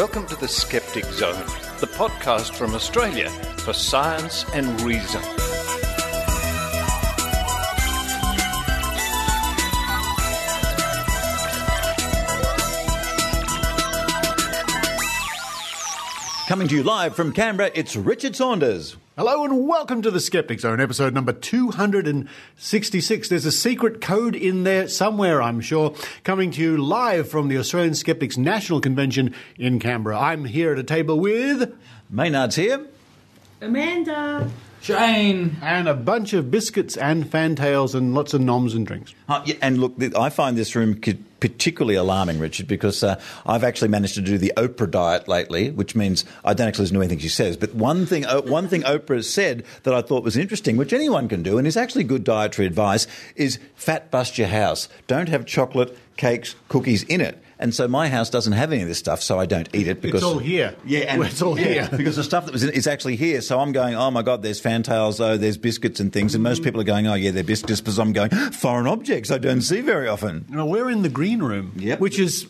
Welcome to the Skeptic Zone, the podcast from Australia for science and reason. Coming to you live from Canberra, it's Richard Saunders. Hello and welcome to the Skeptic Zone, episode number 266. There's a secret code in there somewhere, I'm sure, coming to you live from the Australian Skeptics National Convention in Canberra. I'm here at a table with... Maynard's here. Amanda. Shane. And a bunch of biscuits and fantails and lots of noms and drinks. Yeah, and look, I find this room particularly alarming, Richard, because I've actually managed to do the Oprah diet lately, which means I don't actually listen to anything she says. But one thing Oprah said that I thought was interesting, which anyone can do, and is actually good dietary advice, is fat bust your house. Don't have chocolate, cakes, cookies in it. And so my house doesn't have any of this stuff, so I don't eat it because... It's all here. Yeah, and it's all here. Because the stuff that was in it is actually here. So I'm going, oh my God, there's fantails, there's biscuits and things. And most people are going, oh yeah, they're biscuits, because I'm going, foreign objects I don't see very often. Well, we're in the green room, which is...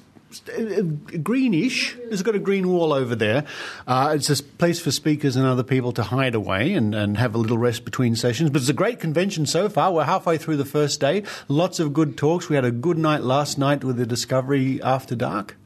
greenish. It's got a green wall over there. It's a place for speakers and other people to hide away and have a little rest between sessions. But it's a great convention so far. We're halfway through the first day. Lots of good talks. We had a good night last night with the Discovery After Dark.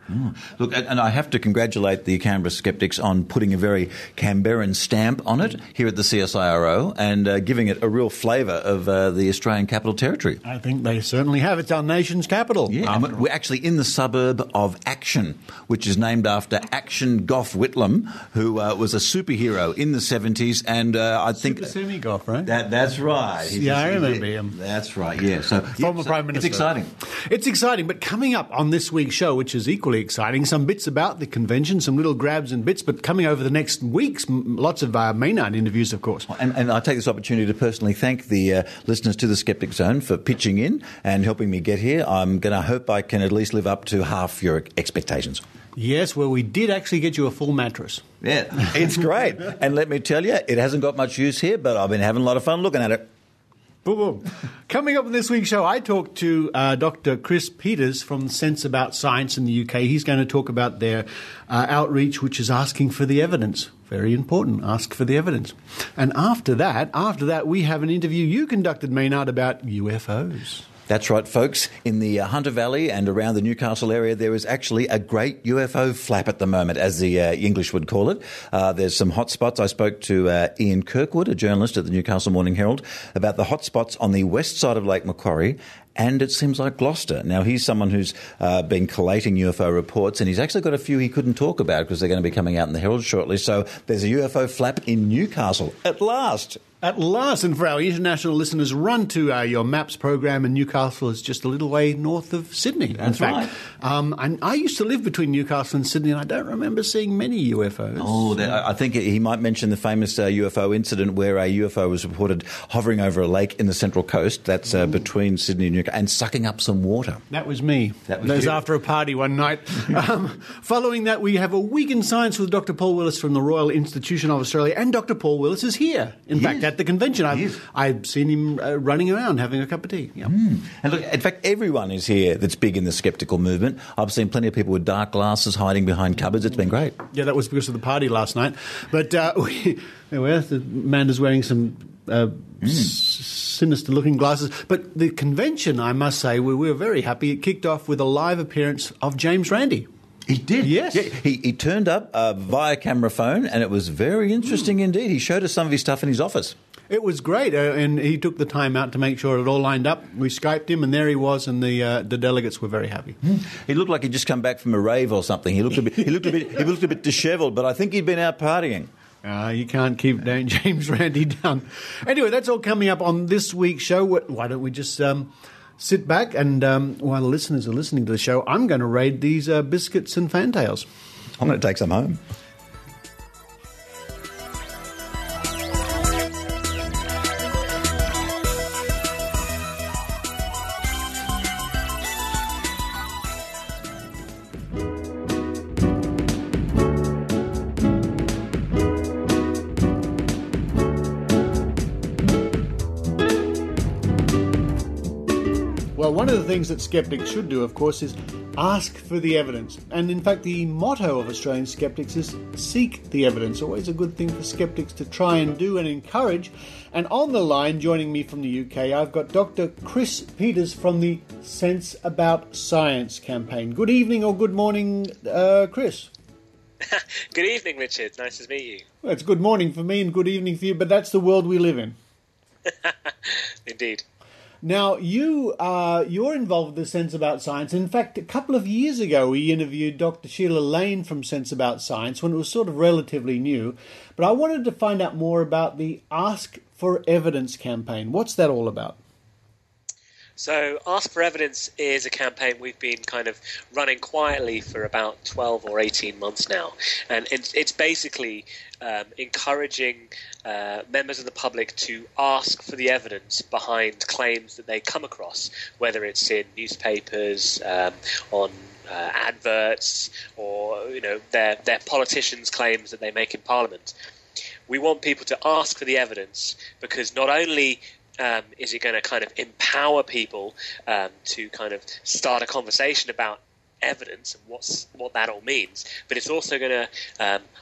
Look, and I have to congratulate the Canberra Skeptics on putting a very Canberran stamp on it here at the CSIRO and giving it a real flavour of the Australian Capital Territory. I think they certainly have. It's our nation's capital. Yeah, and we're actually in the suburb of Action, which is named after Action Gough Whitlam, who was a superhero in the 70s, and I think... Super Semi-Gough, right? That's right. I remember him. That's right, yeah. So Former Prime Minister. It's exciting. It's exciting, but coming up on this week's show, which is equally exciting, some bits about the convention, some little grabs and bits, but coming over the next weeks, lots of Maynard interviews, of course. And I take this opportunity to personally thank the listeners to the Skeptic Zone for pitching in and helping me get here. I'm going to hope I can at least live up to half your expectations. Yes, well, we did actually get you a full mattress. Yeah, it's great. And let me tell you, it hasn't got much use here, but I've been having a lot of fun looking at it. Boom, boom. Coming up in this week's show, I talked to Dr. Chris Peters from Sense About Science in the UK. He's going to talk about their outreach, which is asking for the evidence. Very important, ask for the evidence. And after that, we have an interview you conducted, Maynard, about UFOs. That's right, folks. In the Hunter Valley and around the Newcastle area, there is actually a great UFO flap at the moment, as the English would call it. There's some hot spots. I spoke to Ian Kirkwood, a journalist at the Newcastle Morning Herald, about the hot spots on the west side of Lake Macquarie, and it seems like Gloucester. Now, he's someone who's been collating UFO reports, and he's actually got a few he couldn't talk about because they're going to be coming out in the Herald shortly. So there's a UFO flap in Newcastle, at last. At last, and for our international listeners, run to your MAPS program, and Newcastle is just a little way north of Sydney. That's right. And I used to live between Newcastle and Sydney, and I don't remember seeing many UFOs. Oh, I think he might mention the famous UFO incident where a UFO was reported hovering over a lake in the Central Coast, that's between Sydney and Newcastle, and sucking up some water. That was me. That was after a party one night. Following that, we have a week in science with Dr. Paul Willis from the Royal Institution of Australia, and Dr. Paul Willis is here, in fact, at the convention. I've seen him running around having a cup of tea. Yep. And look, in fact, everyone is here that's big in the skeptical movement. I've seen plenty of people with dark glasses hiding behind cupboards. It's been great. Yeah, that was because of the party last night. But Amanda's wearing some sinister-looking glasses. But the convention, I must say, we were very happy. It kicked off with a live appearance of James Randi. He did? Yes. Yeah, he turned up via camera phone, and it was very interesting indeed. He showed us some of his stuff in his office. It was great, and he took the time out to make sure it all lined up. We Skyped him, and there he was, and the delegates were very happy. He looked like he'd just come back from a rave or something. He looked a bit dishevelled, but I think he'd been out partying. You can't keep James Randi down. Anyway, that's all coming up on this week's show. Why don't we just sit back and while the listeners are listening to the show, I'm going to raid these biscuits and fantails. I'm going to take some home. Well, one of the things that skeptics should do, of course, is ask for the evidence. And in fact, the motto of Australian Skeptics is seek the evidence. Always a good thing for skeptics to try and do and encourage. And on the line, joining me from the UK, I've got Dr. Chris Peters from the Sense About Science campaign. Good evening or good morning, Chris. Good evening, Richard. Nice to meet you. Well, it's good morning for me and good evening for you, but that's the world we live in. Indeed. Now, you're involved with the Sense About Science. In fact, a couple of years ago, we interviewed Dr. Sheila Lane from Sense About Science when it was sort of relatively new. But I wanted to find out more about the Ask for Evidence campaign. What's that all about? So Ask for Evidence is a campaign we've been kind of running quietly for about 12 or 18 months now. And it's basically encouraging members of the public to ask for the evidence behind claims that they come across, whether it's in newspapers, on adverts, or their politicians' claims that they make in Parliament. We want people to ask for the evidence because not only is it going to kind of empower people to kind of start a conversation about evidence and what that all means, but it's also going to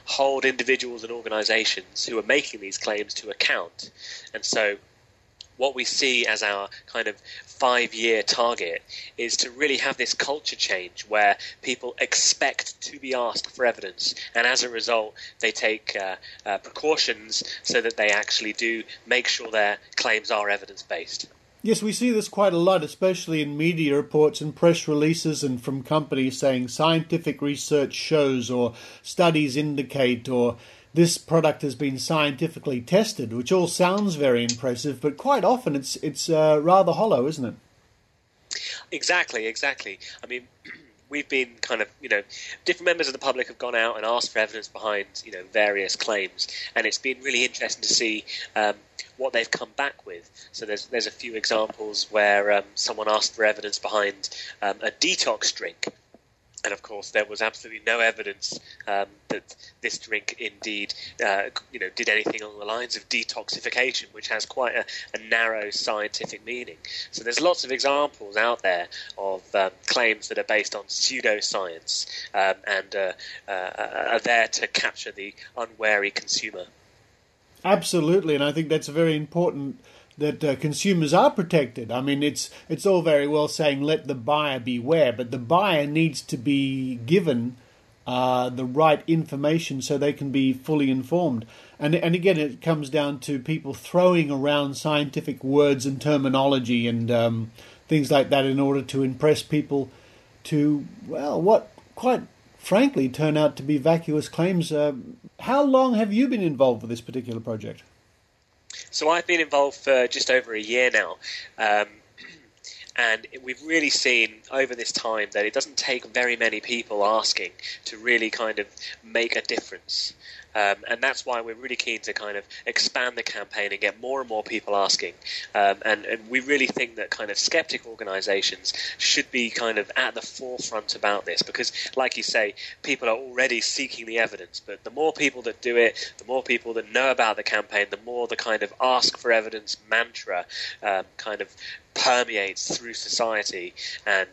hold individuals and organisations who are making these claims to account. And so what we see as our kind of 5-year target is to really have this culture change where people expect to be asked for evidence, and as a result they take precautions so that they actually do make sure their claims are evidence-based. Yes, we see this quite a lot, especially in media reports and press releases and from companies saying scientific research shows or studies indicate or this product has been scientifically tested, which all sounds very impressive, but quite often it's rather hollow, isn't it? Exactly. I mean, we've been kind of, different members of the public have gone out and asked for evidence behind, various claims, and it's been really interesting to see what they've come back with. So there's a few examples where someone asked for evidence behind a detox drink. And of course, there was absolutely no evidence that this drink indeed, did anything along the lines of detoxification, which has quite a narrow scientific meaning. So there's lots of examples out there of claims that are based on pseudoscience and are there to capture the unwary consumer. Absolutely, and I think that's very important that consumers are protected. I mean, it's all very well saying let the buyer beware, but the buyer needs to be given the right information so they can be fully informed. And again, it comes down to people throwing around scientific words and terminology and things like that in order to impress people to, well, what quite frankly turn out to be vacuous claims. How long have you been involved with this particular project? So I've been involved for just over a year now, and we've really seen over this time that it doesn't take very many people asking to really kind of make a difference. And that's why we're really keen to kind of expand the campaign and get more and more people asking. And we really think that kind of skeptic organisations should be kind of at the forefront about this because, like you say, people are already seeking the evidence. But the more people that do it, the more people that know about the campaign, the more the kind of ask for evidence mantra kind of permeates through society. And,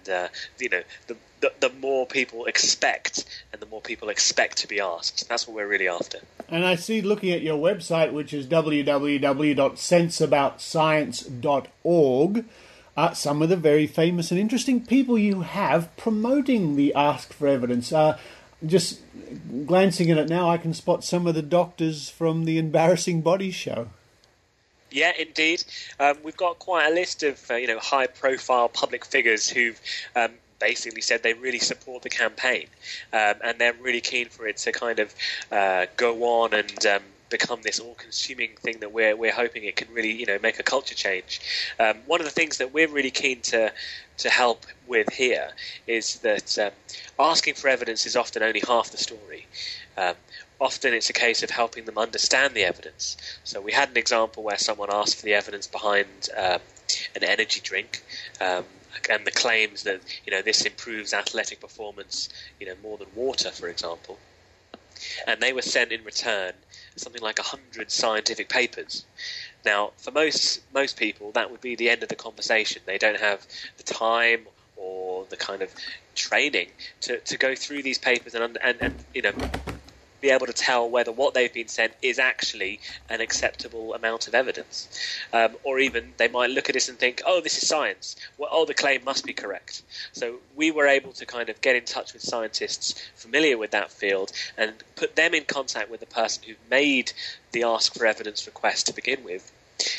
the more people expect, and the more people expect to be asked. That's what we're really after. And I see, looking at your website, which is www.senseaboutscience.org, some of the very famous and interesting people you have promoting the Ask for Evidence. Just glancing at it now, I can spot some of the doctors from the Embarrassing Bodies show. Yeah, indeed. We've got quite a list of high-profile public figures who've basically said they really support the campaign, and they're really keen for it to kind of go on and become this all-consuming thing that we're hoping it can really make a culture change. One of the things that we're really keen to help with here is that asking for evidence is often only half the story. Often it's a case of helping them understand the evidence. So we had an example where someone asked for the evidence behind an energy drink, and the claims that this improves athletic performance more than water, for example. And they were sent in return something like 100 scientific papers. Now, for most people, that would be the end of the conversation. They don't have the time or or the kind of training to go through these papers and be able to tell whether what they've been sent is actually an acceptable amount of evidence. Or even they might look at this and think, oh, this is science. Well, oh, the claim must be correct. So we were able to kind of get in touch with scientists familiar with that field and put them in contact with the person who made the ask for evidence request to begin with,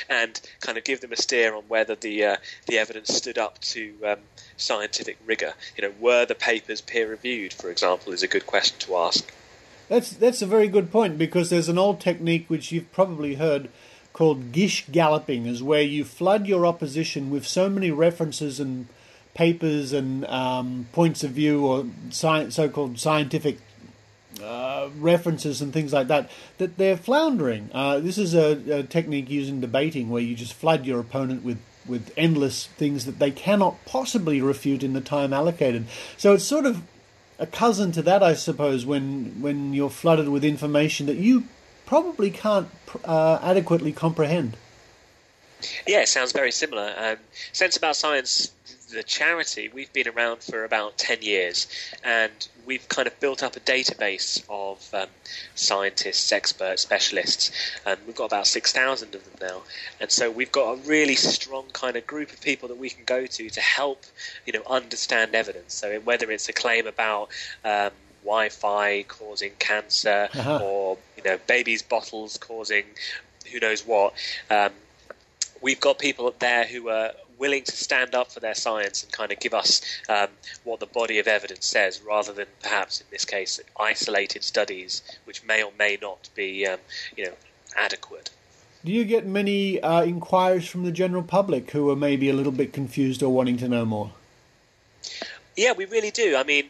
and kind of give them a steer on whether the evidence stood up to scientific rigor. Were the papers peer-reviewed, for example, is a good question to ask. That's a very good point, because there's an old technique which you've probably heard called gish galloping, is where you flood your opposition with so many references and papers and points of view or so-called scientific references and things like that they're floundering. This is a technique used in debating, where you just flood your opponent with endless things that they cannot possibly refute in the time allocated. So it's sort of a cousin to that, I suppose, when you're flooded with information that you probably can't adequately comprehend. Yeah, it sounds very similar. Sense About Science, the charity, we've been around for about 10 years, and we've kind of built up a database of scientists, experts, specialists, and we've got about 6,000 of them now. And so we've got a really strong kind of group of people that we can go to help, understand evidence. So whether it's a claim about Wi-Fi causing cancer, or babies' bottles causing who knows what, we've got people up there who are willing to stand up for their science and kind of give us what the body of evidence says, rather than perhaps in this case isolated studies which may or may not be adequate. Do you get many inquiries from the general public who are maybe a little bit confused or wanting to know more? Yeah, we really do. I mean,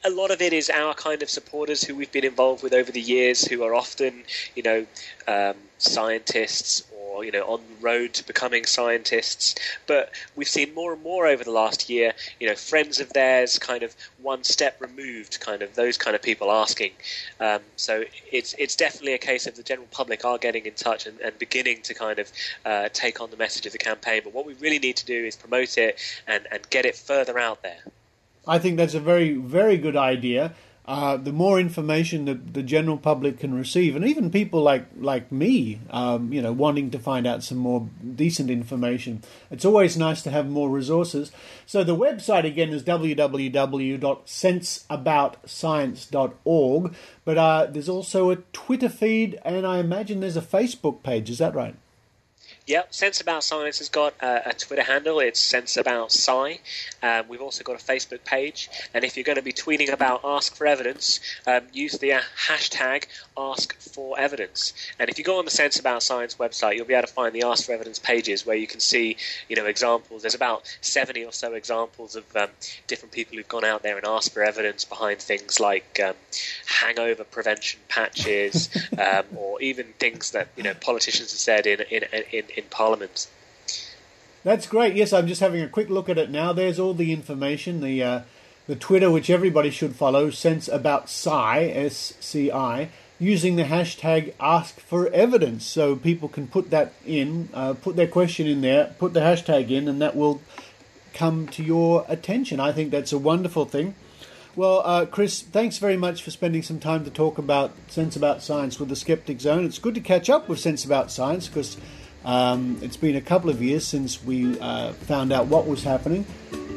a lot of it is our kind of supporters who we've been involved with over the years, who are often, scientists or, on the road to becoming scientists. But we've seen more and more over the last year, friends of theirs kind of one step removed, kind of those kind of people asking. So it's definitely a case of the general public are getting in touch and beginning to kind of take on the message of the campaign. But what we really need to do is promote it and get it further out there. I think that's a very, very good idea. The more information that the general public can receive, and even people like me, wanting to find out some more decent information, it's always nice to have more resources. So the website again is www.senseaboutscience.org, but there's also a Twitter feed, and I imagine there's a Facebook page. Is that right? Yep, Sense About Science has got a Twitter handle. It's Sense About Sci. We've also got a Facebook page. And if you're going to be tweeting about Ask for Evidence, use the hashtag Ask for Evidence. And if you go on the Sense About Science website, you'll be able to find the Ask for Evidence pages where you can see, examples. There's about 70 or so examples of different people who've gone out there and asked for evidence behind things like hangover prevention patches, or even things that politicians have said in Parliament. That's great. Yes, I'm just having a quick look at it now. There's all the information. The Twitter, which everybody should follow, Sense About Sci, SCI, using the hashtag Ask for Evidence, so people can put that in, put their question in there, put the hashtag in, and that will come to your attention. I think that's a wonderful thing. Well, Chris, thanks very much for spending some time to talk about Sense About Science with the Skeptic Zone. It's good to catch up with Sense About Science, because it's been a couple of years since we found out what was happening,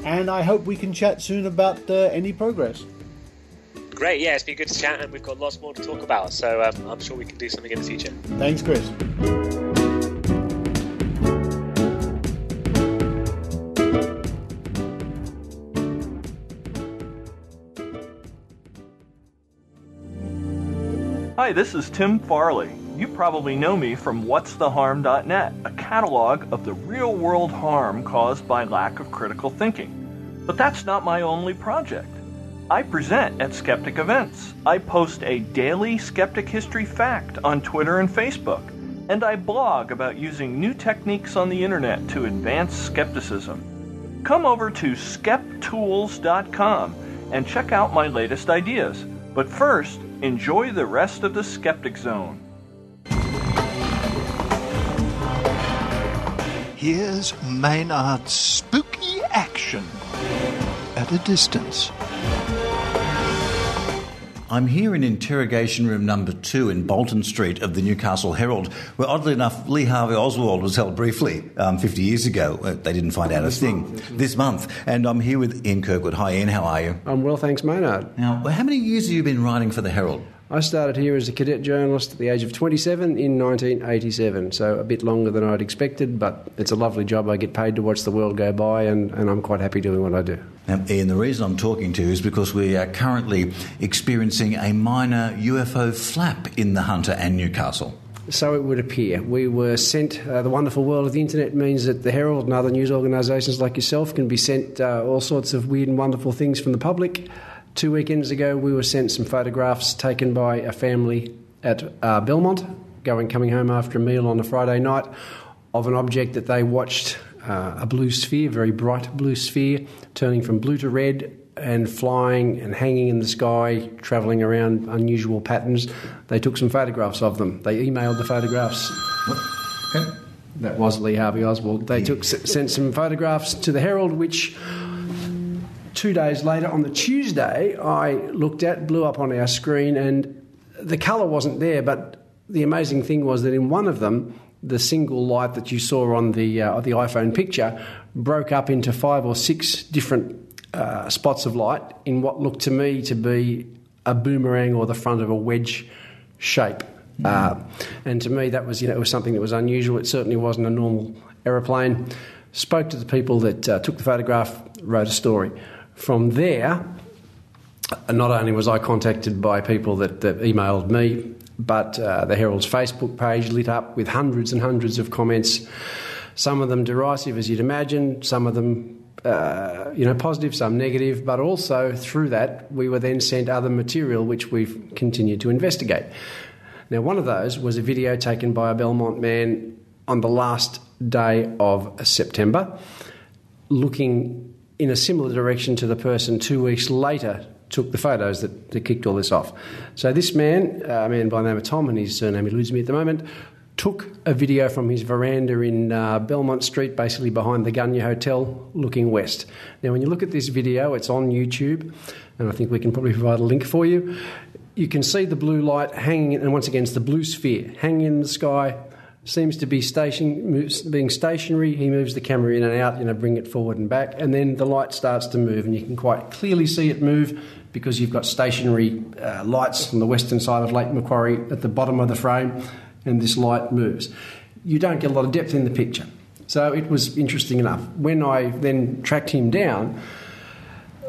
and I hope we can chat soon about any progress. Great, yeah, it's been good to chat, and we've got lots more to talk about, so I'm sure we can do something in the future. Thanks, Chris. Hi, this is Tim Farley. You probably know me from whatstheharm.net, a catalog of the real-world harm caused by lack of critical thinking. But that's not my only project. I present at Skeptic events. I post a daily Skeptic History fact on Twitter and Facebook. And I blog about using new techniques on the internet to advance skepticism. Come over to skeptools.com and check out my latest ideas. But first, enjoy the rest of the Skeptic Zone. Here's Maynard's spooky action. at a distance. I'm here in interrogation room number 2 in Bolton Street of the Newcastle Herald, where oddly enough Lee Harvey Oswald was held briefly 50 years ago. They didn't find out a thing this month. And I'm here with Ian Kirkwood. Hi Ian, how are you? I'm well, thanks Maynard. Now, how many years have you been writing for the Herald? I started here as a cadet journalist at the age of 27 in 1987, so a bit longer than I'd expected, but it's a lovely job. I get paid to watch the world go by, and I'm quite happy doing what I do. Now, Ian, the reason I'm talking to you is because we are currently experiencing a minor UFO flap in the Hunter and Newcastle. So it would appear. We were sent, the wonderful world of the internet means that the Herald and other news organisations like yourself can be sent all sorts of weird and wonderful things from the public. 2 weekends ago, we were sent some photographs taken by a family at Belmont, coming home after a meal on a Friday night, of an object that they watched, a blue sphere, very bright blue sphere, turning from blue to red and flying and hanging in the sky, travelling around unusual patterns. They took some photographs of them. They emailed the photographs. Okay. That was Lee Harvey Oswald. They sent some photographs to the Herald, which 2 days later, on the Tuesday, I looked at, blew up on our screen, and the colour wasn't there, but the amazing thing was that in one of them, the single light that you saw on the iPhone picture broke up into 5 or 6 different spots of light in what looked to me to be a boomerang or the front of a wedge shape. And to me, that was, it was something that was unusual. It certainly wasn't a normal aeroplane. Spoke to the people that took the photograph, wrote a story. From there, not only was I contacted by people that emailed me, but the Herald's Facebook page lit up with hundreds and hundreds of comments, some of them derisive, as you'd imagine, some of them positive, some negative, but also through that we were then sent other material which we've continued to investigate. Now, one of those was a video taken by a Belmont man on the last day of September, looking in a similar direction to the person 2 weeks later took the photos that kicked all this off. So this man, a man by the name of Tom, and his surname eludes me at the moment, took a video from his veranda in Belmont Street, basically behind the Gunya Hotel, looking west. Now, when you look at this video, it's on YouTube, and I think we can probably provide a link for you. You can see the blue light hanging, and once again, it's the blue sphere hanging in the sky. Seems to be being stationary. He moves the camera in and out, bring it forward and back, and then the light starts to move, and you can quite clearly see it move because you've got stationary lights on the western side of Lake Macquarie at the bottom of the frame, and this light moves. You don't get a lot of depth in the picture. So it was interesting enough. When I then tracked him down,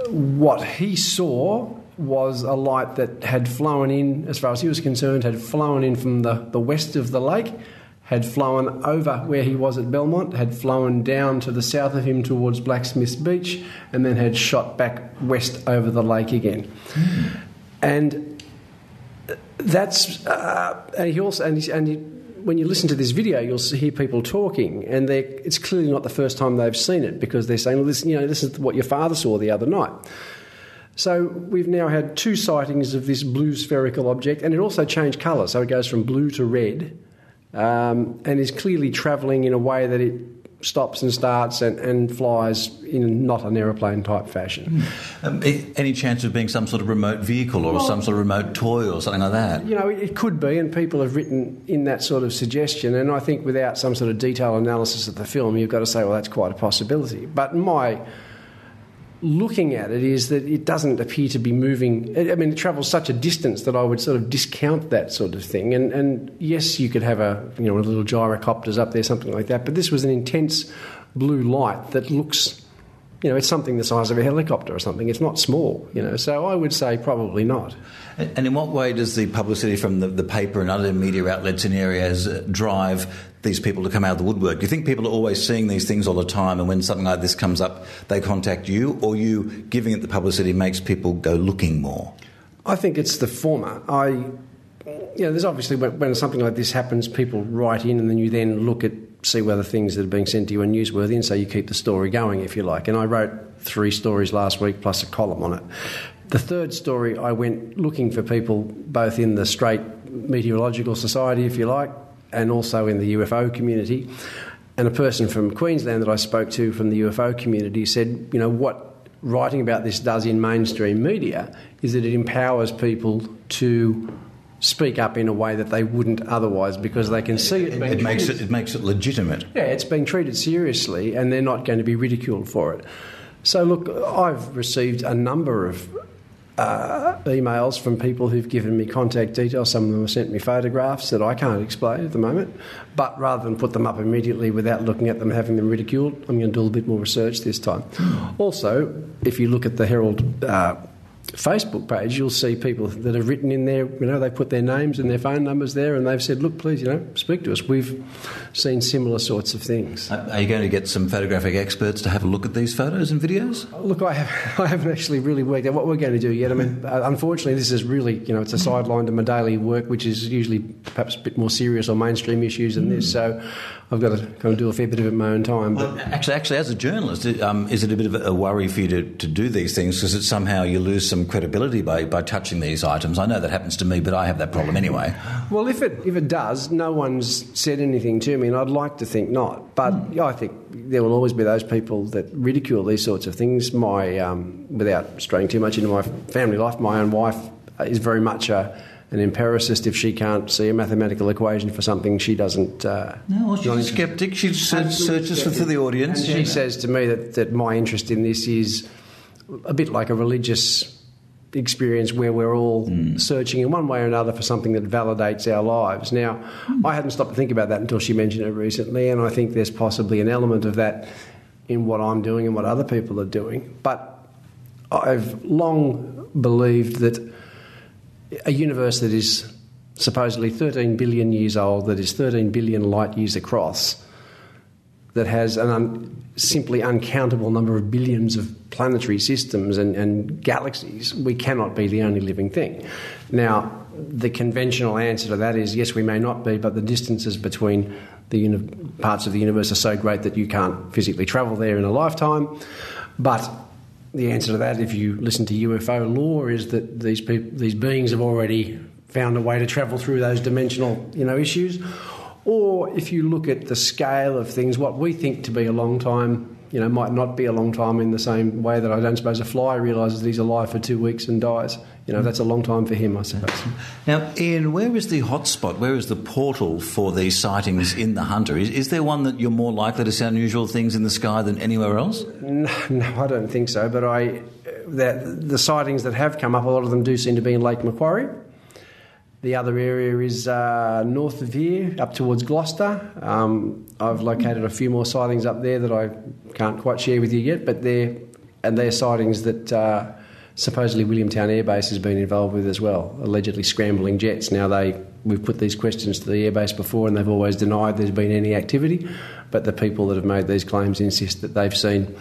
what he saw was a light that had flown in, as far as he was concerned, had flown in from the west of the lake, had flown over where he was at Belmont, had flown down to the south of him towards Blacksmiths Beach, and then had shot back west over the lake again. And that's when you listen to this video, you'll hear people talking, and it's clearly not the first time they've seen it, because they're saying, well, this is what your father saw the other night. So we've now had 2 sightings of this blue spherical object, and it also changed colour, so it goes from blue to red. And is clearly travelling in a way that it stops and starts and flies in not an aeroplane type fashion. Any chance of being some sort of remote vehicle or some sort of remote toy or something like that? It could be, and people have written in that sort of suggestion, and I think without some sort of detailed analysis of the film, you've got to say, well, that's quite a possibility. But my looking at it is that it doesn't appear to be moving. It travels such a distance that I would sort of discount that sort of thing. And yes, you could have a little gyrocopters up there, something like that. But this was an intense blue light that looks, it's something the size of a helicopter or something. It's not small, So I would say probably not. And in what way does the publicity from the paper and other media outlets in areas drive these people to come out of the woodwork? Do you think people are always seeing these things all the time, and when something like this comes up, they contact you, or you giving it the publicity makes people go looking more? I think it's the former. There's obviously, when something like this happens, people write in, and then you then look at, see whether things that are being sent to you are newsworthy, and so you keep the story going, if you like. And I wrote 3 stories last week, plus a column on it. The third story, I went looking for people both in the straight meteorological society, if you like, and also in the UFO community. And a person from Queensland that I spoke to from the UFO community said, what writing about this does in mainstream media is that it empowers people to speak up in a way that they wouldn't otherwise, because they can see it makes it legitimate. Yeah, it's being treated seriously and they're not going to be ridiculed for it. So look, I've received a number of emails from people who've given me contact details. Some of them have sent me photographs that I can't explain at the moment, but rather than put them up immediately without looking at them and having them ridiculed, I'm going to do a little bit more research this time. Also, if you look at the Herald Facebook page, you'll see people that have written in there, they put their names and their phone numbers there, and they've said, look, please, speak to us. We've seen similar sorts of things. Are you going to get some photographic experts to have a look at these photos and videos? Look, I haven't actually really worked out what we're going to do yet. I mean, unfortunately, this is really, it's a sideline to my daily work, which is usually perhaps a bit more serious or mainstream issues than this, so I've got to kind of do a fair bit of it in my own time. But Actually, as a journalist, is it a bit of a worry for you to do these things, because it's somehow you lose some credibility by touching these items? I know that happens to me, but I have that problem anyway. Well, if it does, no one's said anything to me, and I'd like to think not. But I think there will always be those people that ridicule these sorts of things. Without straying too much into my family life, my own wife is very much an empiricist. If she can't see a mathematical equation for something, she doesn't... No, she's a skeptic. She searches for the audience. And she says to me that my interest in this is a bit like a religious experience where we're all searching in one way or another for something that validates our lives. Now, I hadn't stopped to think about that until she mentioned it recently, and I think there's possibly an element of that in what I'm doing and what other people are doing. But I've long believed that a universe that is supposedly 13 billion years old, that is 13 billion light years across, that has an simply uncountable number of billions of planetary systems and galaxies, we cannot be the only living thing. Now, the conventional answer to that is, yes, we may not be, but the distances between the parts of the universe are so great that you can't physically travel there in a lifetime. But the answer to that, if you listen to UFO lore, is that these beings have already found a way to travel through those dimensional, issues. Or if you look at the scale of things, what we think to be a long time, might not be a long time, in the same way that I don't suppose a fly realises that he's alive for 2 weeks and dies. That's a long time for him, I suppose. Now, Ian, where is the hotspot? Where is the portal for these sightings in the Hunter? Is there one that you're more likely to see unusual things in the sky than anywhere else? No, I don't think so. But the sightings that have come up, a lot of them do seem to be in Lake Macquarie. The other area is north of here, up towards Gloucester. I've located a few more sightings up there that I can't quite share with you yet, but they're sightings that supposedly Williamtown Air Base has been involved with as well, allegedly scrambling jets. Now, we've put these questions to the airbase before, and they've always denied there's been any activity, but the people that have made these claims insist that they've seen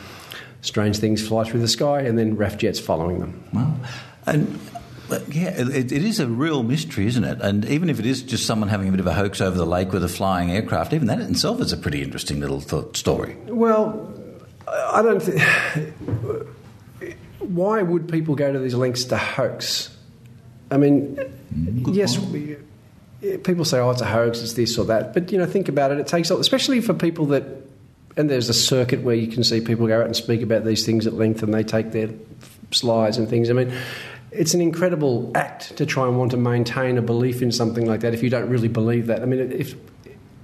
strange things fly through the sky and then RAF jets following them. Wow. And yeah, it is a real mystery, isn't it? And even if it is just someone having a bit of a hoax over the lake with a flying aircraft, even that in itself is a pretty interesting little story. Well, I don't think... Why would people go to these lengths to hoax? I mean, yes, people say, it's a hoax, it's this or that. But, think about it. It takes, especially for people that... And there's a circuit where you can see people go out and speak about these things at length, and they take their slides and things. I mean, it's an incredible act to try and want to maintain a belief in something like that if you don't really believe that. I mean, if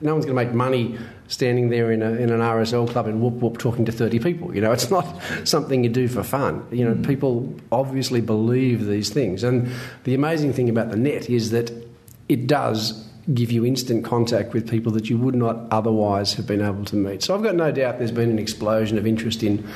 no one's going to make money standing there in an RSL club in Whoop Whoop talking to 30 people. It's not something you do for fun. People obviously believe these things. And the amazing thing about the net is that it does give you instant contact with people that you would not otherwise have been able to meet. So I've got no doubt there's been an explosion of interest in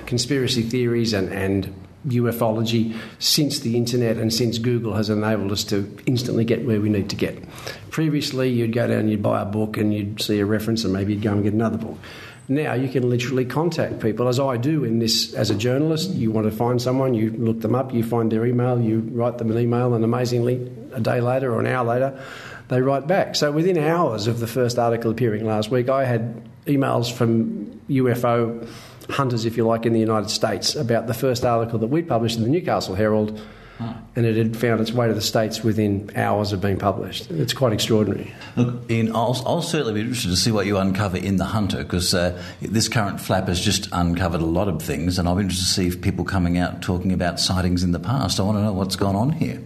conspiracy theories and ufology since the internet and since Google has enabled us to instantly get where we need to get. Previously, you'd go down and you'd buy a book and you'd see a reference and maybe you'd go and get another book. Now you can literally contact people, as I do in this as a journalist. You want to find someone, you look them up, you find their email, you write them an email, and amazingly, a day later or an hour later, they write back. So within hours of the first article appearing last week, I had emails from UFO hunters, if you like, in the United States about the first article that we published in the Newcastle Herald and it had found its way to the States within hours of being published. It's quite extraordinary. Look, Ian, I'll certainly be interested to see what you uncover in The Hunter, because this current flap has just uncovered a lot of things, and I'll be interested to see if people coming out talking about sightings in the past. I want to know what's gone on here.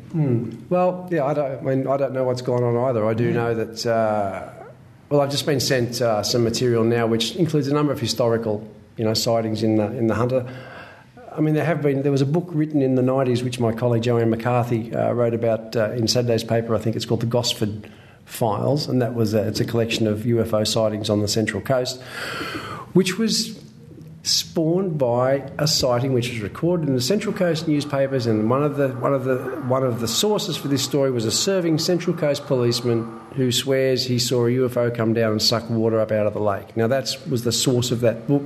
Well, yeah, I don't know what's gone on either. I do know that. I've just been sent some material now, which includes a number of historical, sightings in the Hunter. I mean, there was a book written in the 90s which my colleague Joanne McCarthy wrote about in Saturday's paper. I think it's called the Gosford Files, and that was it's a collection of UFO sightings on the Central Coast, which was spawned by a sighting which was recorded in the Central Coast newspapers, and one of the sources for this story was a serving Central Coast policeman who swears he saw a UFO come down and suck water up out of the lake. Now that was the source of that book,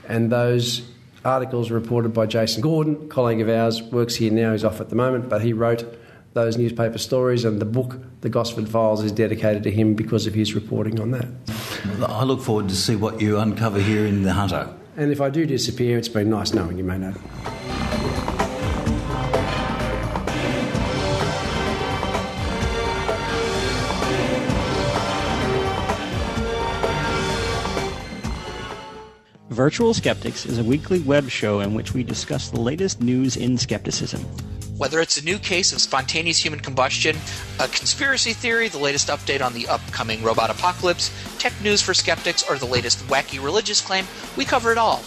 and those articles were reported by Jason Gordon, colleague of ours, works here now, he's off at the moment, but he wrote those newspaper stories, and the book, The Gosford Files, is dedicated to him because of his reporting on that. I look forward to see what you uncover here in The Hunter. And if I do disappear, it's been nice knowing you, Maynard. Virtual Skeptics is a weekly web show in which we discuss the latest news in skepticism. Whether it's a new case of spontaneous human combustion, a conspiracy theory, the latest update on the upcoming robot apocalypse, tech news for skeptics, or the latest wacky religious claim, we cover it all.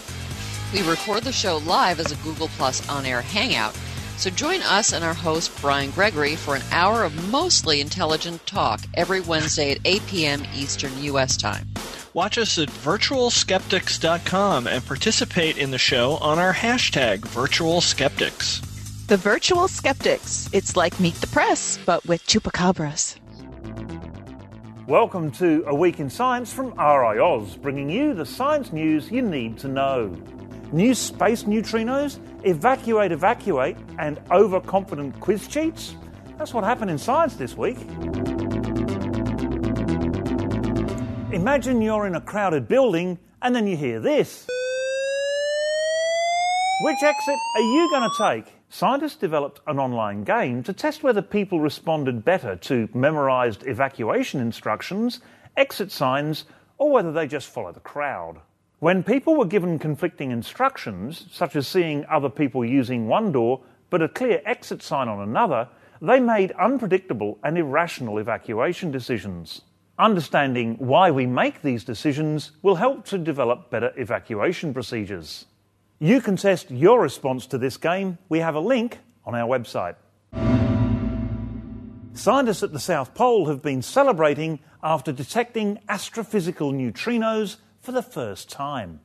We record the show live as a Google Plus on-air hangout, so join us and our host Brian Gregory for an hour of mostly intelligent talk every Wednesday at 8 p.m. Eastern U.S. time. Watch us at virtualskeptics.com and participate in the show on our hashtag VirtualSkeptics. The Virtual Skeptics. It's like Meet the Press, but with chupacabras. Welcome to A Week in Science from RiAus, bringing you the science news you need to know. New space neutrinos, evacuate, and overconfident quiz cheats? That's what happened in science this week. Imagine you're in a crowded building and then you hear this. Which exit are you going to take? Scientists developed an online game to test whether people responded better to memorised evacuation instructions, exit signs, or whether they just follow the crowd. When people were given conflicting instructions, such as seeing other people using one door but a clear exit sign on another, they made unpredictable and irrational evacuation decisions. Understanding why we make these decisions will help to develop better evacuation procedures. You can test your response to this game. We have a link on our website. Scientists at the South Pole have been celebrating after detecting astrophysical neutrinos for the first time.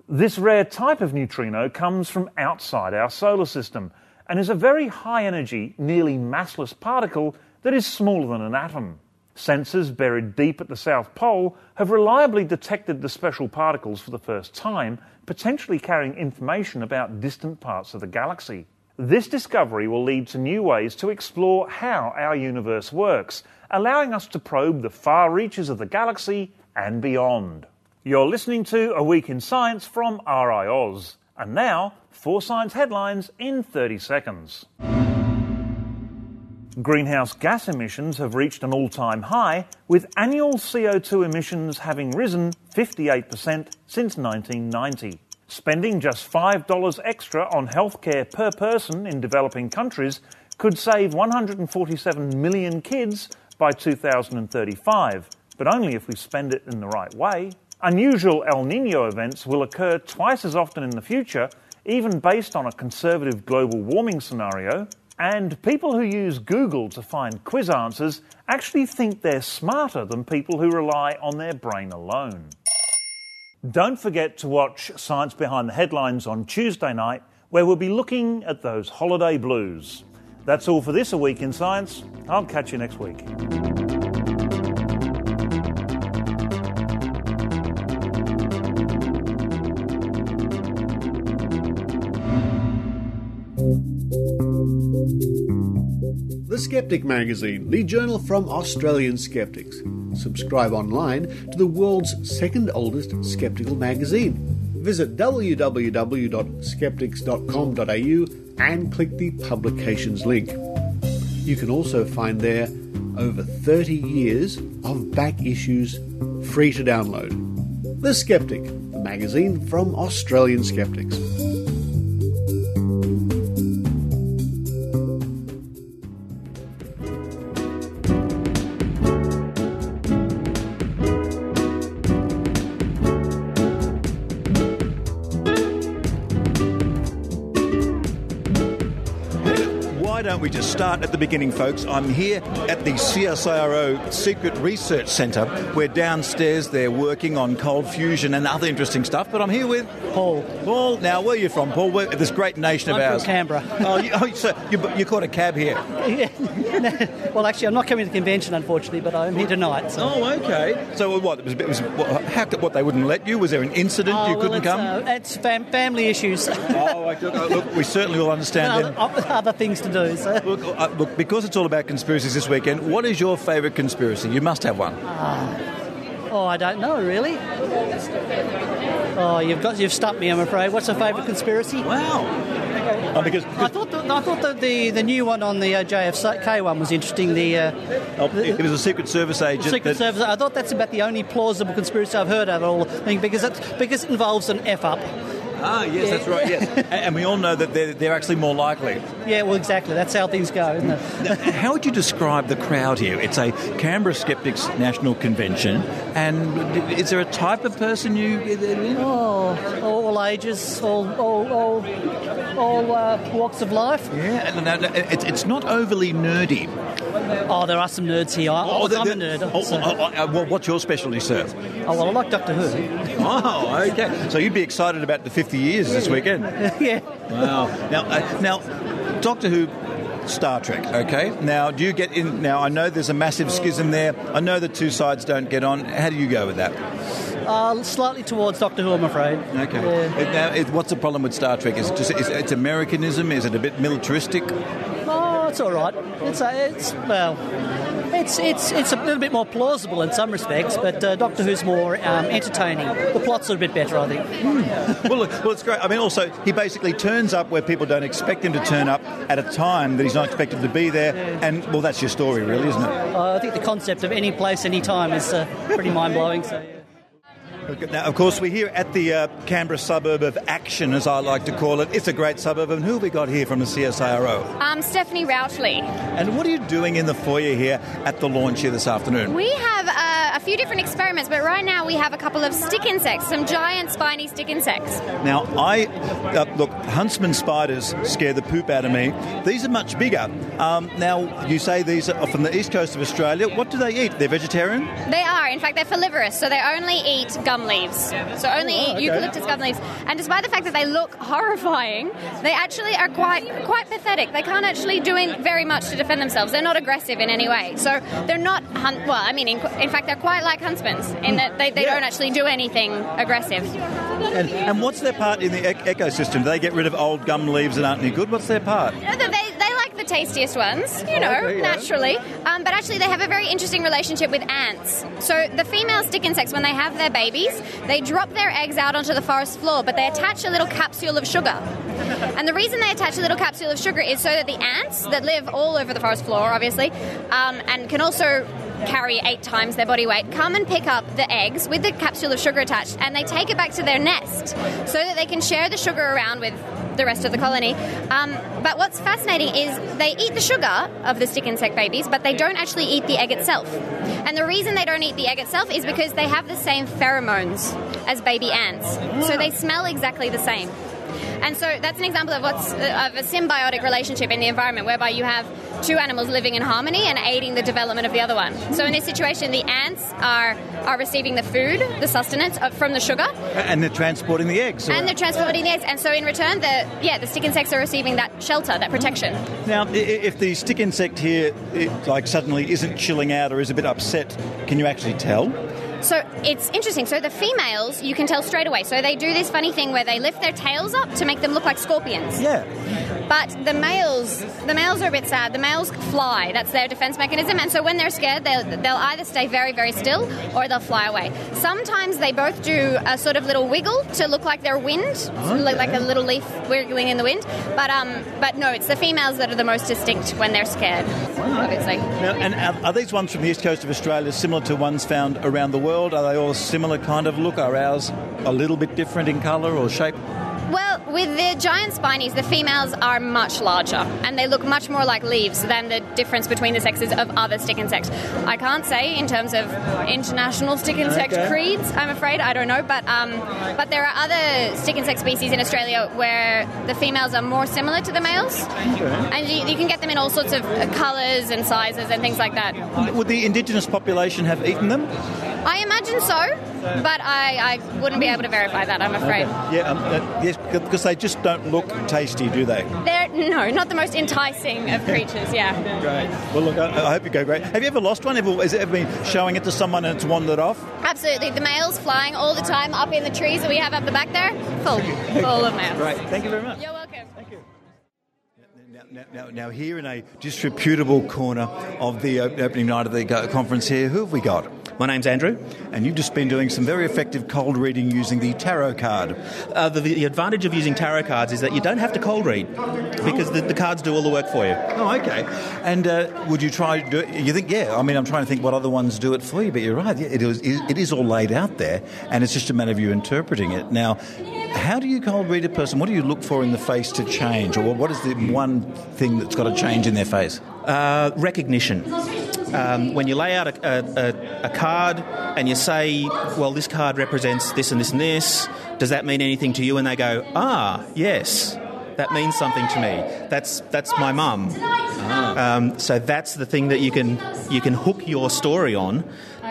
This rare type of neutrino comes from outside our solar system and is a very high-energy, nearly massless particle that is smaller than an atom. Sensors buried deep at the South Pole have reliably detected the special particles for the first time, potentially carrying information about distant parts of the galaxy. This discovery will lead to new ways to explore how our universe works, allowing us to probe the far reaches of the galaxy and beyond. You're listening to A Week in Science from RiAus. And now, 4 science headlines in 30 seconds. Greenhouse gas emissions have reached an all-time high, with annual CO2 emissions having risen 58% since 1990. Spending just $5 extra on healthcare per person in developing countries could save 147 million kids by 2035, but only if we spend it in the right way. Unusual El Niño events will occur twice as often in the future, even based on a conservative global warming scenario. And people who use Google to find quiz answers actually think they're smarter than people who rely on their brain alone. Don't forget to watch Science Behind the Headlines on Tuesday night, where we'll be looking at those holiday blues. That's all for this A Week in Science. I'll catch you next week. The Skeptic Magazine, the journal from Australian Skeptics. Subscribe online to the world's second oldest skeptical magazine. visit www.skeptics.com.au and click the Publications link. You can also find there over 30 years of back issues free to download. The Skeptic, the magazine from Australian Skeptics. Why don't we just start at the beginning, folks? I'm here at the CSIRO Secret Research Centre, where downstairs they're working on cold fusion and other interesting stuff. But I'm here with Paul. Paul, now where are you from, Paul? This great nation of I'm ours. from Canberra. So you caught a cab here? Yeah. Well, actually, I'm not coming to the convention, unfortunately, but I'm here tonight. So. Oh, okay. So what? What they wouldn't let you? Was there an incident you couldn't come? It's family issues. Look, we certainly will understand them. Other things to do. So. Look, because it's all about conspiracies this weekend, what is your favourite conspiracy? You must have one. I don't know, really. Oh, you've stumped me, I'm afraid. What's your favourite conspiracy? Wow. Because I thought the new one on the JFK one was interesting. It was a Secret Service agent. Service. I thought that's about the only plausible conspiracy I've heard of all thing because it involves an F up. Ah, yes, yeah. That's right, yes. And we all know that they're actually more likely. Yeah, well, exactly. That's how things go, isn't it? Now, how would you describe the crowd here? It's a Canberra Skeptics National Convention, and is there a type of person you... all ages, all walks of life. Yeah, no, it's not overly nerdy. Oh, there are some nerds here. I'm a nerd. Well, what's your specialty, sir? Oh, well, I like Doctor Who. Oh, okay. So you'd be excited about the 50 years this weekend? Yeah. Wow. Now, Doctor Who, Star Trek, okay? Now, do you get in... Now, I know there's a massive schism there. I know the two sides don't get on. How do you go with that? Slightly towards Doctor Who, I'm afraid. Okay. Yeah. Now, what's the problem with Star Trek? Is it just it's Americanism? Is it a bit militaristic? Oh, it's all right. It's a little bit more plausible in some respects, but Doctor Who's more entertaining. The plot's a bit better, I think. Well, it's great. I mean, also, he basically turns up where people don't expect him to turn up at a time that he's not expected to be there, and, well, that's your story, really, isn't it? I think the concept of any place, any time is pretty mind-blowing, so... Yeah. Now, of course, we're here at the Canberra suburb of Action, as I like to call it. It's a great suburb. And who have we got here from the CSIRO? Stephanie Routley. And what are you doing in the foyer here at the launch here this afternoon? We have a few different experiments, but right now we have a couple of stick insects, some giant spiny stick insects. Now, look, huntsman spiders scare the poop out of me. These are much bigger. Now, you say these are from the east coast of Australia. What do they eat? They're vegetarian? They are. In fact, they're follivorous, so they only eat gum leaves. So only eat eucalyptus gum leaves. And despite the fact that they look horrifying, they actually are quite pathetic. They can't actually do very much to defend themselves. They're not aggressive in any way. So they're not in fact, they're quite like huntsmen in that they don't actually do anything aggressive. And what's their part in the ecosystem? Do they get rid of old gum leaves that aren't any good? What's their part? They like the tastiest ones, naturally. But actually they have a very interesting relationship with ants. So the female stick insects, when they have their babies, they drop their eggs out onto the forest floor, but they attach a little capsule of sugar. And the reason they attach a little capsule of sugar is so that the ants that live all over the forest floor, obviously, and can also carry 8 times their body weight, come and pick up the eggs with the capsule of sugar attached, and they take it back to their nest so that they can share the sugar around with the rest of the colony. But what's fascinating is they eat the sugar of the stick insect babies, but they don't actually eat the egg itself. And the reason they don't eat the egg itself is because they have the same pheromones as baby ants. So they smell exactly the same. And so that's an example of of a symbiotic relationship in the environment whereby you have two animals living in harmony and aiding the development of the other one. So in this situation, the ants are receiving the food, the sustenance from the sugar. And they're transporting the eggs. And they're transporting the eggs. And so in return, the stick insects are receiving that shelter, that protection. Now, if the stick insect here suddenly isn't chilling out or is a bit upset, can you actually tell? So it's interesting. So the females, you can tell straight away. So they do this funny thing where they lift their tails up to make them look like scorpions. Yeah. But the males are a bit sad. The males fly. That's their defense mechanism. And so when they're scared, they'll either stay very, very still or they'll fly away. Sometimes they both do a sort of little wiggle to look like they're wind, like a little leaf wiggling in the wind. But no, it's the females that are the most distinct when they're scared, obviously. Now, and are these ones from the east coast of Australia similar to ones found around the world? Are they all similar kind of look? Are ours a little bit different in colour or shape? Well, with the giant spinies, the females are much larger and they look much more like leaves than the difference between the sexes of other stick insects. I can't say in terms of international stick insect creeds, I'm afraid. I don't know. But there are other stick insect species in Australia where the females are more similar to the males. And you can get them in all sorts of colours and sizes and things like that. Would the indigenous population have eaten them? I imagine so, but I wouldn't be able to verify that, I'm afraid. Okay. Yeah, yes, because they just don't look tasty, do they? No, not the most enticing of creatures, yeah. Great. Well, look, I hope you go great. Have you ever lost one? Has it ever been showing it to someone and it's wandered off? Absolutely. The males flying all the time up in the trees that we have up the back there, full of males. Great. Thank you very much. You're welcome. Thank you. Now, here in a disreputable corner of the opening night of the conference here, who have we got? My name's Andrew. And you've just been doing some very effective cold reading using the tarot card. The advantage of using tarot cards is that you don't have to cold read because the cards do all the work for you. Oh, okay. And would you try to do it? You think, yeah. I mean, I'm trying to think what other ones do it for you, but you're right. Yeah, it is all laid out there, and it's just a matter of you interpreting it. Now, how do you cold read a person? What do you look for in the face to change? Or what is the one thing that's got to change in their face? Recognition. When you lay out a card and you say, well, this card represents this and this and this, does that mean anything to you? And they go, yes, that means something to me. That's my mum. So that's the thing that you can hook your story on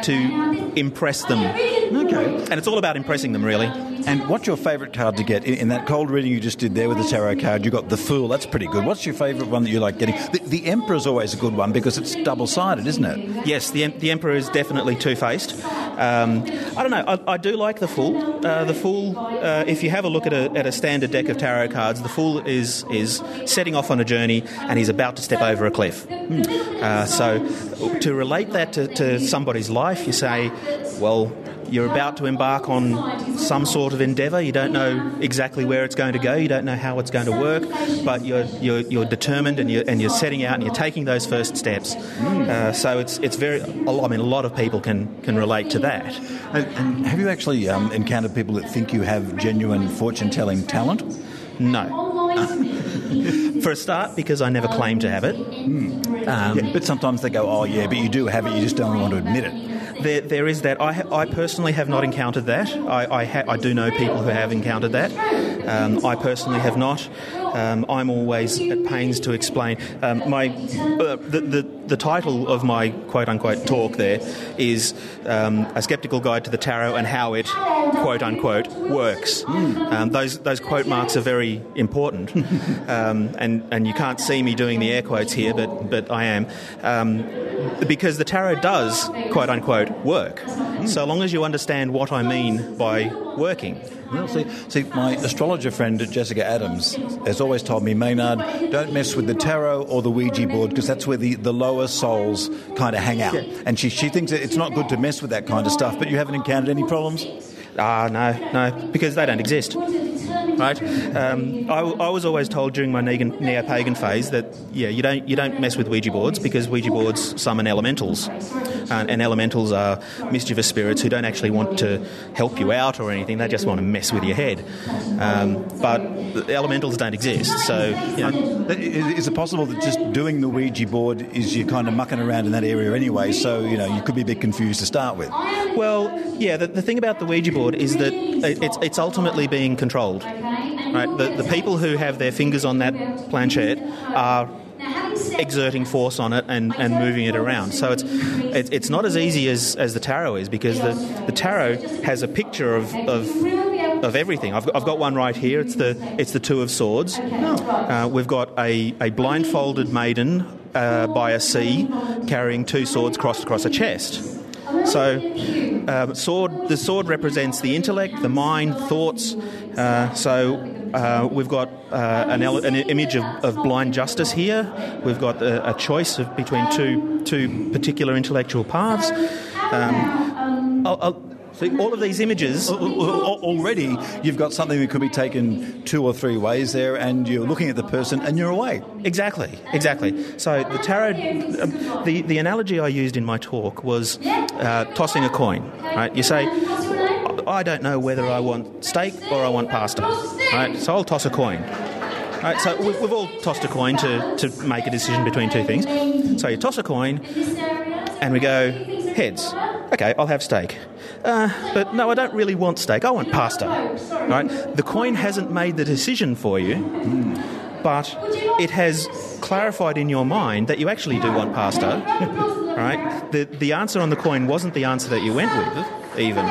to impress them. Okay. And it's all about impressing them, really. And what's your favourite card to get? In that cold reading you just did there with the tarot card, you got the Fool. That's pretty good. What's your favourite one that you like getting? The Emperor's always a good one because it's double-sided, isn't it? Yes, the Emperor is definitely two-faced. I don't know. I do like the Fool. The Fool, if you have a look at a standard deck of tarot cards, the Fool is setting off on a journey and he's about to step over a cliff. So to relate that to somebody's life, you say, well, you're about to embark on some sort of endeavour. You don't know exactly where it's going to go. You don't know how it's going to work, but you're determined and you're setting out and you're taking those first steps. So it's very. I mean, a lot of people can relate to that. And have you actually encountered people that think you have genuine fortune-telling talent? No. For a start, because I never claimed to have it. But sometimes they go, oh yeah, but you do have it, you just don't want to admit it. There is that. I personally have not encountered that. I do know people who have encountered that. I personally have not. I'm always at pains to explain. The title of my quote-unquote talk there is A Skeptical Guide to the Tarot and How It, quote-unquote, works. Those quote marks are very important. And you can't see me doing the air quotes here, but I am. Because the tarot does, quote-unquote, work. So long as you understand what I mean by working. Well, see, my astrologer friend Jessica Adams has always told me, Maynard, don't mess with the tarot or the Ouija board because that's where the lower souls kind of hang out. Yeah. And she thinks that it's not good to mess with that kind of stuff, but you haven't encountered any problems? No, because they don't exist. Right? I was always told during my neo-pagan phase that you don't mess with Ouija boards because Ouija boards summon elementals, and elementals are mischievous spirits who don't actually want to help you out or anything. They just want to mess with your head. But the elementals don't exist. So is it possible that just doing the Ouija board is you kind of mucking around in that area anyway? So you could be a bit confused to start with. Well, yeah. The thing about the Ouija board is that it's ultimately being controlled. Right? The people who have their fingers on that planchette are exerting force on it and moving it around. So it's not as easy as the tarot is because the tarot has a picture of everything. I've got one right here. It's the Two of Swords. We've got a blindfolded maiden by a sea carrying two swords crossed across a chest. So the sword represents the intellect, the mind, thoughts. We've got an image of blind justice here. We've got a choice between two particular intellectual paths. See, all of these images... Already, you've got something that could be taken 2 or 3 ways there, and you're looking at the person and you're away. Exactly. So the tarot... the analogy I used in my talk was tossing a coin, right? You say, I don't know whether I want steak or I want pasta, right? So I'll toss a coin. Right, so we've all tossed a coin to make a decision between two things. So you toss a coin and we go, heads. Okay, I'll have steak. But no, I don't really want steak. I want pasta. Right? The coin hasn't made the decision for you, but it has clarified in your mind that you actually do want pasta. Right? The answer on the coin wasn't the answer that you went with, even.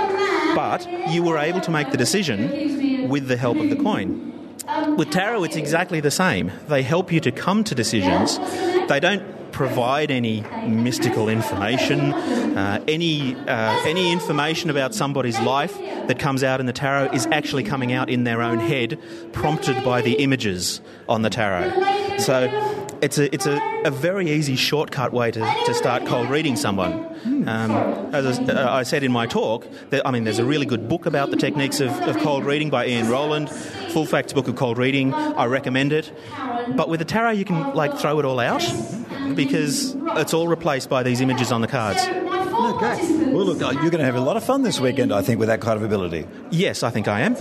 But you were able to make the decision with the help of the coin. With tarot, it's exactly the same. They help you to come to decisions. They don't provide any mystical information, any information about somebody's life that comes out in the tarot is actually coming out in their own head, prompted by the images on the tarot. So it's a very easy shortcut way to start cold reading someone. As I said in my talk, there's a really good book about the techniques of cold reading by Ian Rowland, Full Facts Book of Cold Reading. I recommend it. But with the tarot, you can throw it all out because it's all replaced by these images on the cards. Okay. Well, look, you're going to have a lot of fun this weekend, I think, with that kind of ability. Yes, I think I am.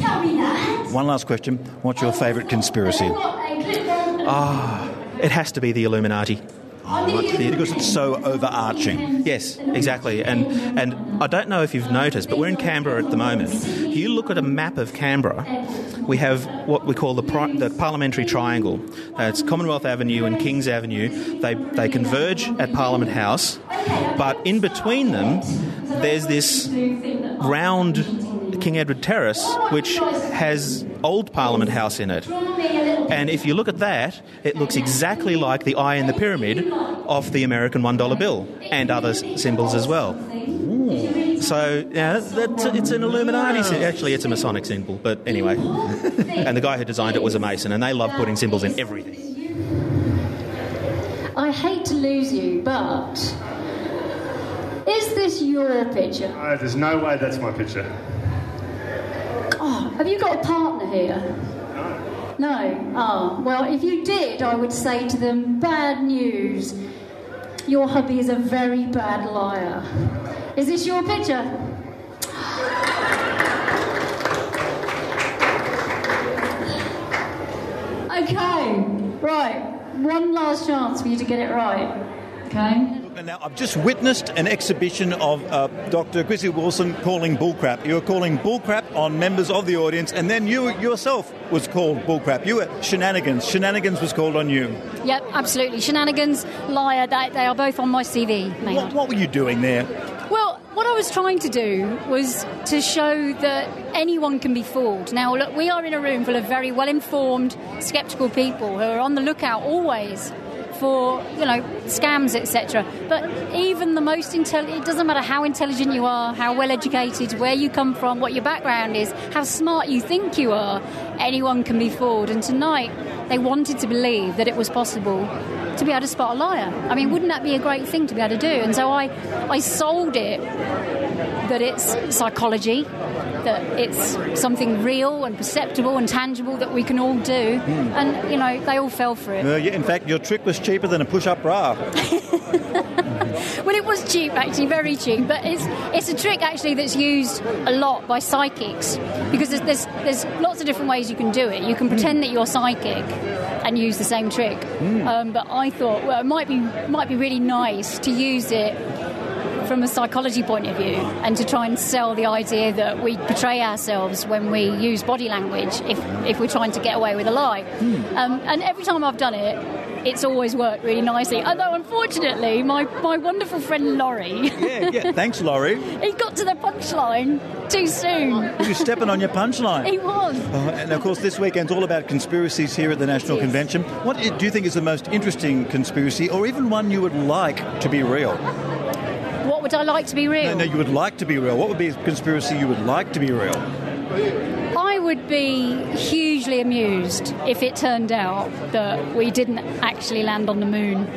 One last question. What's your favourite conspiracy? It has to be the Illuminati. Because it's so overarching. Yes, exactly. And I don't know if you've noticed, but we're in Canberra at the moment. If you look at a map of Canberra, we have what we call the Parliamentary Triangle. It's Commonwealth Avenue and Kings Avenue. They converge at Parliament House, but in between them, there's this round King Edward Terrace, which has old Parliament House in it. And if you look at that, it looks exactly like the eye in the pyramid of the American $1 bill and other symbols as well. Ooh. So, it's an Illuminati symbol. Actually, it's a Masonic symbol, but anyway. And the guy who designed it was a Mason, and they love putting symbols in everything. I hate to lose you, but is this your picture? There's no way that's my picture. Oh, have you got a partner here? No? Oh, well, if you did, I would say to them, bad news. Your hubby is a very bad liar. Is this your picture? Okay, right. One last chance for you to get it right. Okay? Now, I've just witnessed an exhibition of Dr. Chrissy Wilson calling bullcrap. You were calling bullcrap on members of the audience, and then you yourself was called bullcrap. You were shenanigans. Shenanigans was called on you. Yep, absolutely. Shenanigans, liar, they are both on my CV, Maynard. What were you doing there? Well, what I was trying to do was to show that anyone can be fooled. Now, look, we are in a room full of very well-informed, sceptical people who are on the lookout always for, scams, etc. But even the most intelligent, it doesn't matter how intelligent you are, how well educated, where you come from, what your background is, how smart you think you are, anyone can be fooled. And tonight, they wanted to believe that it was possible to be able to spot a liar. I mean, wouldn't that be a great thing to be able to do? And so I sold it that it's psychology, that it's something real and perceptible and tangible that we can all do. And, they all fell for it. In fact, your trick was cheaper than a push-up bra. Well, it was cheap, actually, very cheap. But it's a trick, actually, that's used a lot by psychics, because there's lots of different ways you can do it. You can pretend that you're psychic and use the same trick. But I thought, well, it might be really nice to use it from a psychology point of view and to try and sell the idea that we betray ourselves when we use body language if we're trying to get away with a lie. And every time I've done it, it's always worked really nicely. Although, unfortunately, my wonderful friend Laurie... Yeah, thanks, Laurie. He got to the punchline too soon. He was stepping on your punchline. He was. And, of course, this weekend's all about conspiracies here at the National Convention. What do you think is the most interesting conspiracy, or even one you would like to be real? What would I like to be real? No, you would like to be real. What would be a conspiracy you would like to be real? I would be hugely amused if it turned out that we didn't actually land on the moon.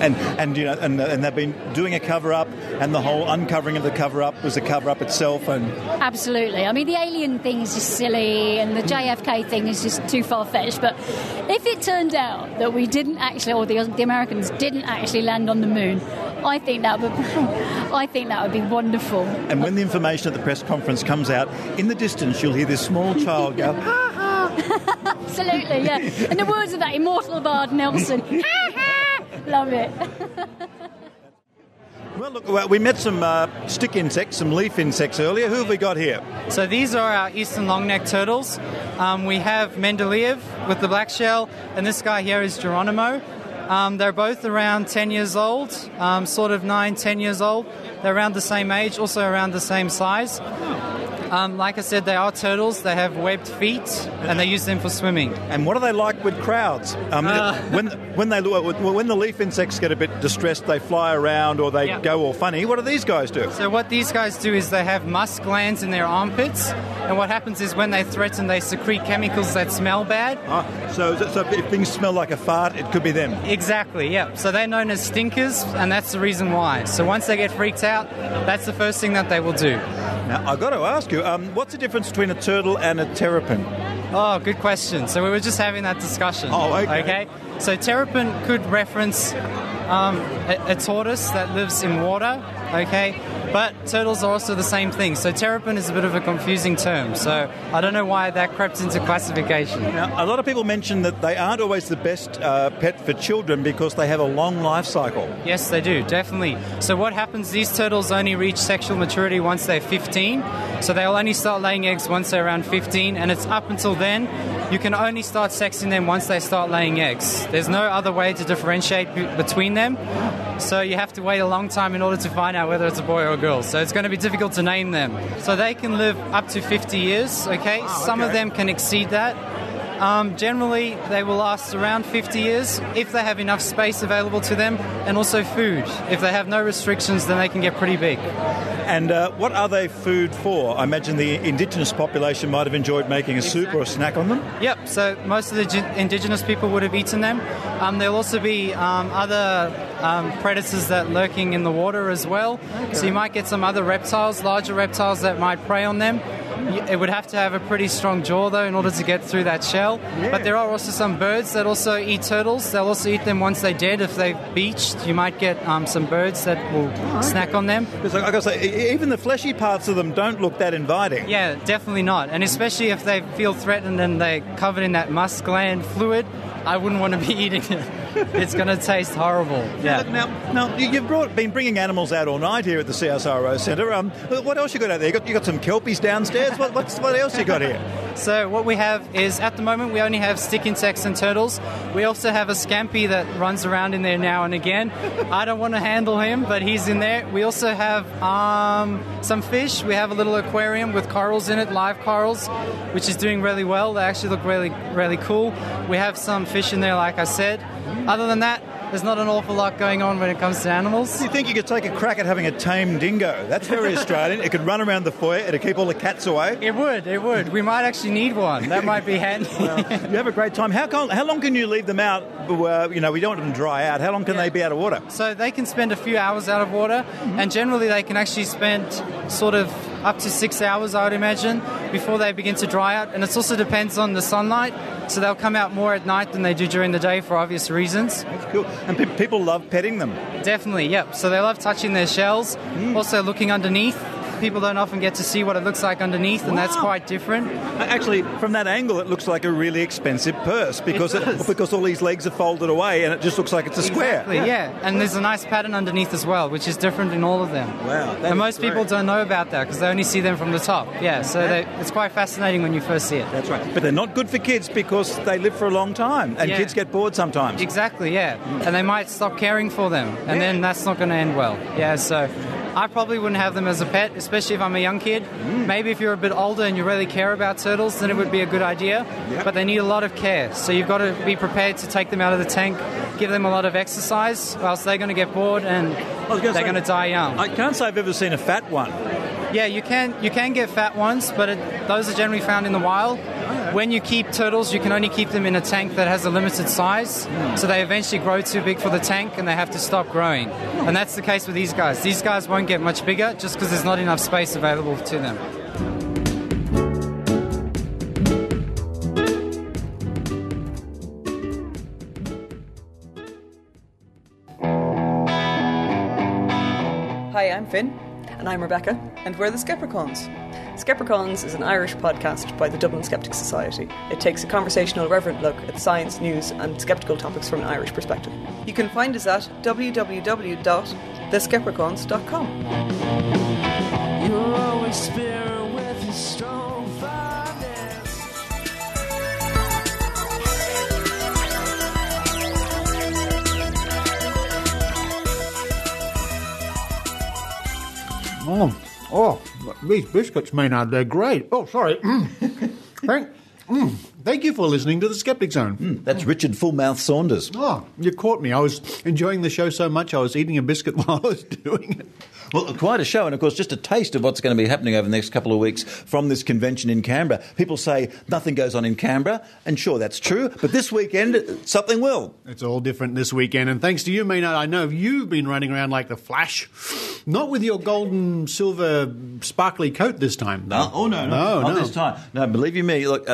And you know, and they've been doing a cover-up, and the whole uncovering of the cover-up was a cover-up itself. And absolutely. I mean, the alien thing is just silly, and the JFK thing is just too far-fetched. But if it turned out that we didn't actually, or the Americans didn't actually land on the moon, I think that would be wonderful. And when the information at the press conference comes out, in the distance you'll hear this small child go, ha ha. Absolutely, yeah. And the words of that immortal bard Nelson, ha ha. Love it. Well, look, we met some stick insects, some leaf insects earlier. Who have we got here? So these are our eastern long-necked turtles. We have Mendeleev with the black shell, and this guy here is Geronimo. They're both around 10 years old, sort of 9, 10 years old. They're around the same age, also around the same size. Like I said, they are turtles. They have webbed feet, and they use them for swimming. And what are they like with crowds? When the leaf insects get a bit distressed, they fly around or they go all funny. What do these guys do? So what these guys do is they have musk glands in their armpits, and what happens is when they threaten, they secrete chemicals that smell bad. So if things smell like a fart, it could be them. Exactly, yeah. So they're known as stinkers, and that's the reason why. So once they get freaked out, that's the first thing that they will do. Now, I've got to ask you, what's the difference between a turtle and a terrapin? Oh, good question. So we were just having that discussion. Oh, okay. So terrapin could reference a tortoise that lives in water, okay? But turtles are also the same thing. So terrapin is a bit of a confusing term. So I don't know why that crept into classification. Now, a lot of people mention that they aren't always the best pet for children because they have a long life cycle. Yes, they do, definitely. So what happens, these turtles only reach sexual maturity once they're 15. So they'll only start laying eggs once they're around 15. And it's up until then, you can only start sexing them once they start laying eggs. There's no other way to differentiate between them. So you have to wait a long time in order to find out whether it's a boy or a girl. So it's going to be difficult to name them. So they can live up to 50 years, okay? Some of them can exceed that. Generally, they will last around 50 years if they have enough space available to them and also food. If they have no restrictions, then they can get pretty big. And what are they food for? I imagine the indigenous population might have enjoyed making a soup or a snack on them. Yep, so most of the indigenous people would have eaten them. There'll also be other predators that lurking in the water as well. Okay. So you might get some other reptiles, larger reptiles that might prey on them. It would have to have a pretty strong jaw, though, in order to get through that shell. Yeah. But there are also some birds that also eat turtles. They'll also eat them once they're dead. If they've beached, you might get some birds that will snack on them. Because like I say, even the fleshy parts of them don't look that inviting. Yeah, definitely not. And especially if they feel threatened and they're covered in that musk gland fluid, I wouldn't want to be eating it. It's going to taste horrible. Yeah. Now you've been bringing animals out all night here at the CSIRO Centre. What else you got out there? You got some kelpies downstairs. What else you got here? So what we have is, at the moment, we only have stick insects and turtles. We also have a scampi that runs around in there now and again. I don't want to handle him, but he's in there. We also have some fish. We have a little aquarium with corals in it, live corals, which is doing really well. They actually look really, really cool. We have some fish in there, like I said. Other than that, there's not an awful lot going on when it comes to animals. Do you think you could take a crack at having a tame dingo? That's very Australian. It could run around the foyer. It'd keep all the cats away. It would. We might actually need one. That might be handy. Well, you have a great time. How long can you leave them out? We don't want them to dry out. How long can they be out of water? So they can spend a few hours out of water, and generally they can actually spend sort of up to 6 hours, I would imagine, before they begin to dry out. And it also depends on the sunlight. So they'll come out more at night than they do during the day for obvious reasons. That's cool. And people love petting them. Definitely, yep. So they love touching their shells, also looking underneath. People don't often get to see what it looks like underneath, and that's quite different. Actually, from that angle, it looks like a really expensive purse because all these legs are folded away, and it just looks like it's a square. Exactly, yeah. And there's a nice pattern underneath as well, which is different in all of them. Wow. And most people don't know about that because they only see them from the top. Yeah, so it's quite fascinating when you first see it. That's right. But they're not good for kids because they live for a long time, and kids get bored sometimes. Exactly, yeah. And they might stop caring for them, and then that's not going to end well. Yeah, so I probably wouldn't have them as a pet, especially if I'm a young kid. Maybe if you're a bit older and you really care about turtles, then it would be a good idea. But they need a lot of care, so you've got to be prepared to take them out of the tank, give them a lot of exercise, or else they're going to get bored and they're going to die young. I can't say I've ever seen a fat one. Yeah, you can get fat ones, but those are generally found in the wild. When you keep turtles, you can only keep them in a tank that has a limited size, so they eventually grow too big for the tank and they have to stop growing. And that's the case with these guys. These guys won't get much bigger just because there's not enough space available to them. Hi, I'm Finn. And I'm Rebecca, and we're the Skepticons. Skepticons is an Irish podcast by the Dublin Skeptics Society. It takes a conversational, irreverent look at science, news, and skeptical topics from an Irish perspective. You can find us at www.theskepticons.com. You're always spirit with a strong finance. These biscuits, Maynard, they're great. Oh, sorry. Thank you for listening to the Skeptic Zone. That's Richard Fullmouth Saunders. Oh, you caught me. I was enjoying the show so much I was eating a biscuit while I was doing it. Well, quite a show, and of course just a taste of what's going to be happening over the next couple of weeks from this convention in Canberra. People say nothing goes on in Canberra, and sure, that's true, but this weekend something will. It's all different this weekend, and thanks to you, Maynard, I know you've been running around like the Flash. Not with your golden, silver, sparkly coat this time, though. No, not this time. No, believe you me, look,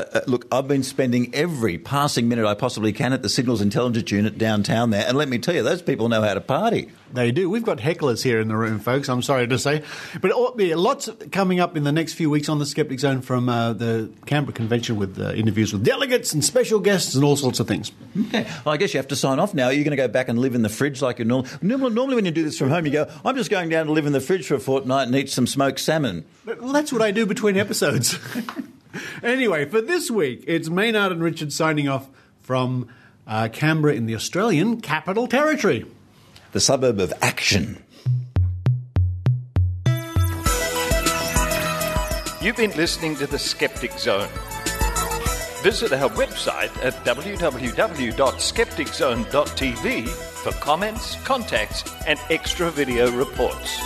I've been spending every passing minute I possibly can at the Signals Intelligence Unit downtown there, and let me tell you, those people know how to party. They do. We've got hecklers here in the room, folks, I'm sorry to say. But lots coming up in the next few weeks on the Skeptic Zone from the Canberra Convention with interviews with delegates and special guests and all sorts of things. Okay. Well, I guess you have to sign off now. Are you going to go back and live in the fridge like you normally when you do this from home, you go, I'm just going down to live in the fridge for a fortnight and eat some smoked salmon. Well, that's what I do between episodes. Anyway, for this week, it's Maynard and Richard signing off from Canberra in the Australian Capital Territory. The suburb of Action. You've been listening to the Skeptic Zone. Visit our website at www.skepticzone.tv for comments, contacts, and extra video reports.